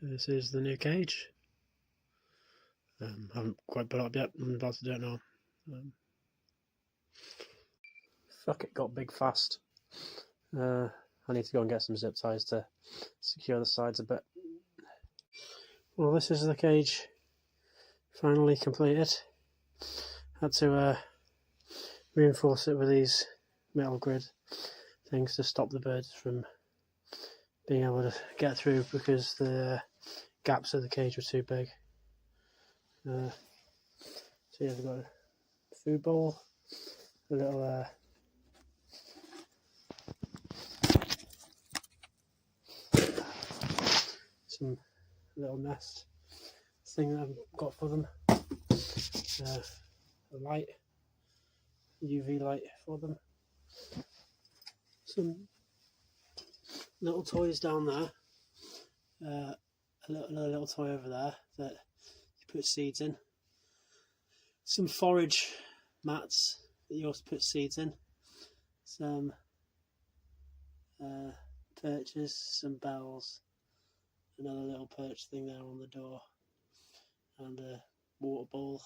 This is the new cage. I haven't quite put it up yet. I'm about to do it now. Fuck, it got big fast. I need to go and get some zip ties to secure the sides a bit. Well, this is the cage finally completed. Had to reinforce it with these metal grid things to stop the birds from being able to get through because the gaps of the cage were too big. So yeah, we've got a food bowl, a little some little nest thing that I've got for them, a light, UV light for them, some little toys down there, another little toy over there that you put seeds in, some forage mats that you also put seeds in, some perches, some bells, another little perch thing there on the door, and a water bowl.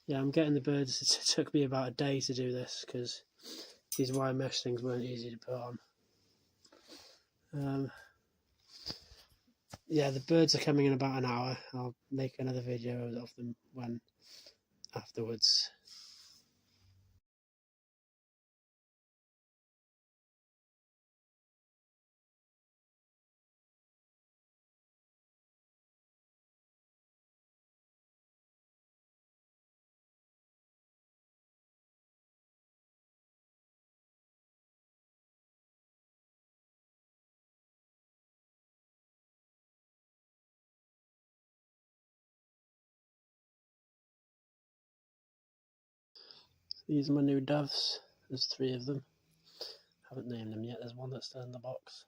Yeah, I'm getting the birds. It took me about a day to do this because these wire mesh things weren't easy to put on. Yeah, the birds are coming in about an hour. I'll make another video of them afterwards. These are my new doves. There's 3 of them. Haven't named them yet. There's one that's still in the box.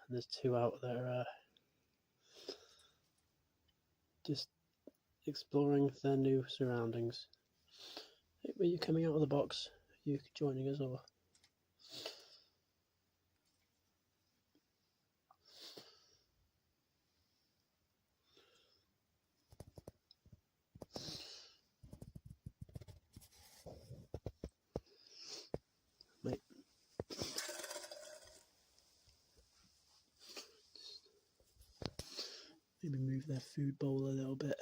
There's 2 out there just exploring their new surroundings. Hey, were you coming out of the box? Are you joining us or? Wait. Maybe move their food bowl a little bit.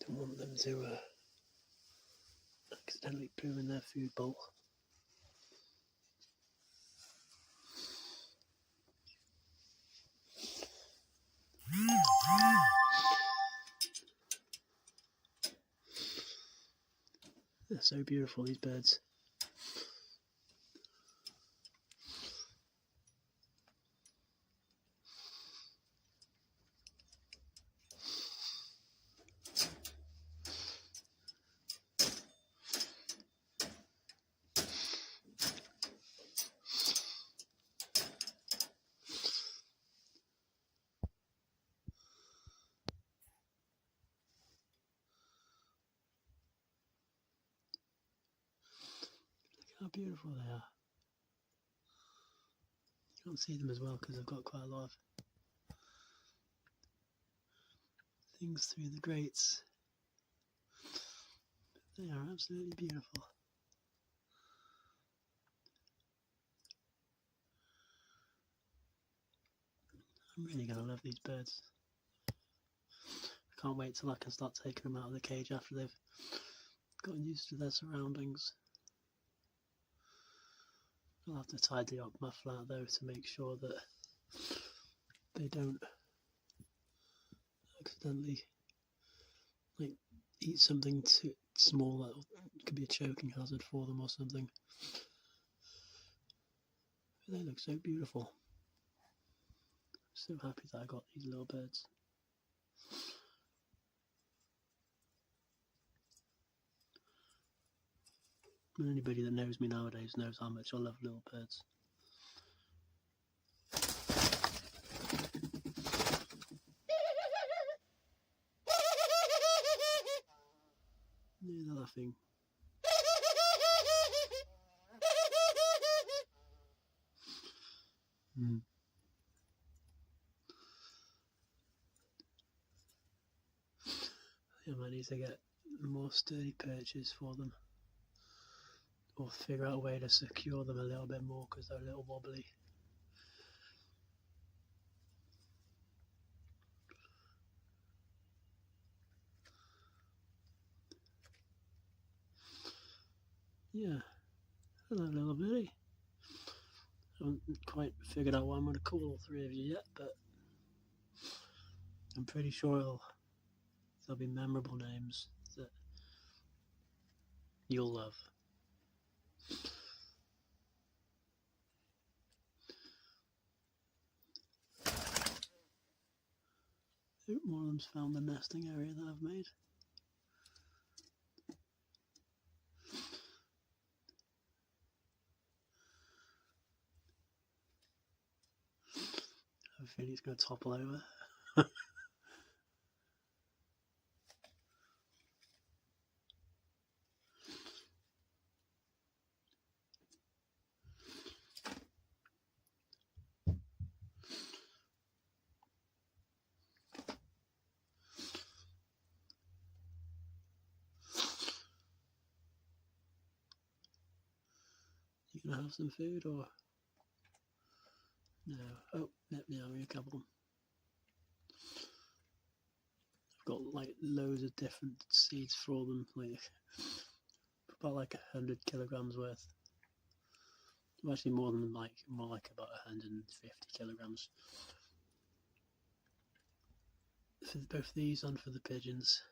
Don't want them to accidentally poo in their food bowl. They're so beautiful, these birds. How beautiful they are. You can't see them as well because I've got quite a lot of things through the grates. They are absolutely beautiful. I'm really going to love these birds. I can't wait till I can start taking them out of the cage after they've gotten used to their surroundings. I'll have to tidy up my flat though to make sure that they don't accidentally eat something too small that could be a choking hazard for them or something. But they look so beautiful. I'm so happy that I got these little birds. And anybody that knows me nowadays knows how much I love little birds. They're laughing. I might need to get more sturdy perches for them, or figure out a way to secure them a little bit more because they're a little wobbly. Yeah, hello little birdie. I haven't quite figured out what I'm going to call all three of you yet, but I'm pretty sure there'll be memorable names that you'll love. One of them's found the nesting area that I've made. I think it's going to topple over. You gonna have some food or no? Oh, yep, yeah, we a couple. I've got like loads of different seeds for them, like about like 100 kilograms worth. Actually, more like about 150 kilograms for both these and for the pigeons.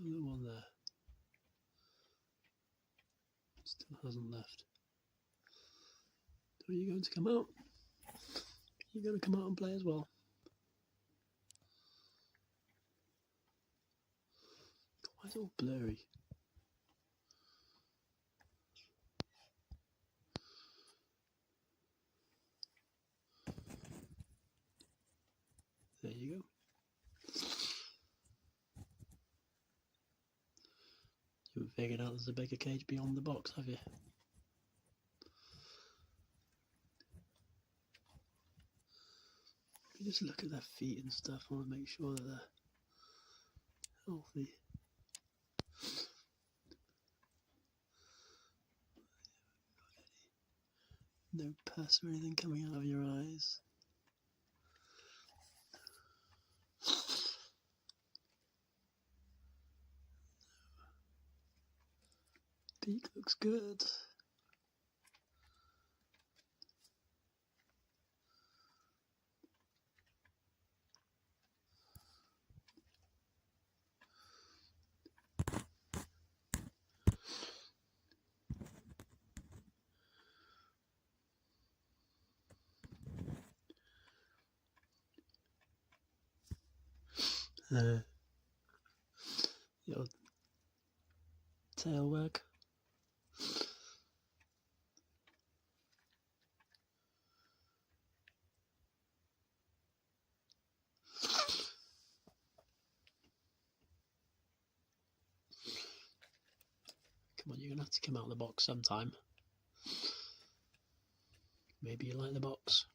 The one there still hasn't left. Are you going to come out? You're going to come out and play as well? Why is it all blurry? There you go. You haven't figured out there's a bigger cage beyond the box, have you? You just look at their feet and stuff. I want to make sure that they're healthy. No pus or anything coming out of your eyes. Beak looks good. Your tail wag. Come on, you're gonna have to come out of the box sometime. Maybe you like the box.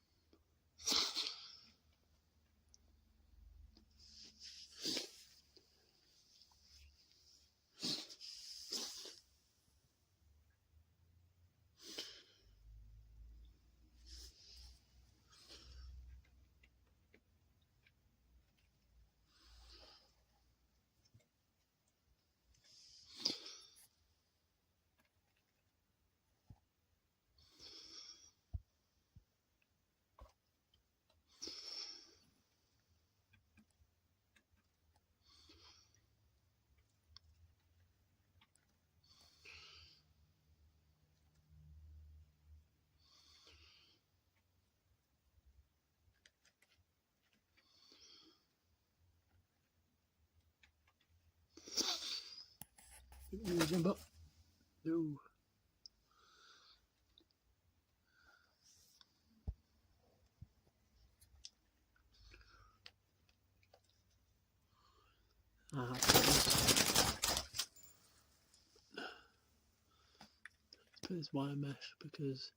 Jump up. No. I have to put this wire mesh because,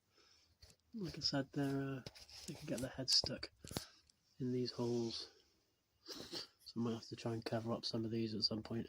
like I said, they can get their head stuck in these holes. So I might have to try and cover up some of these at some point.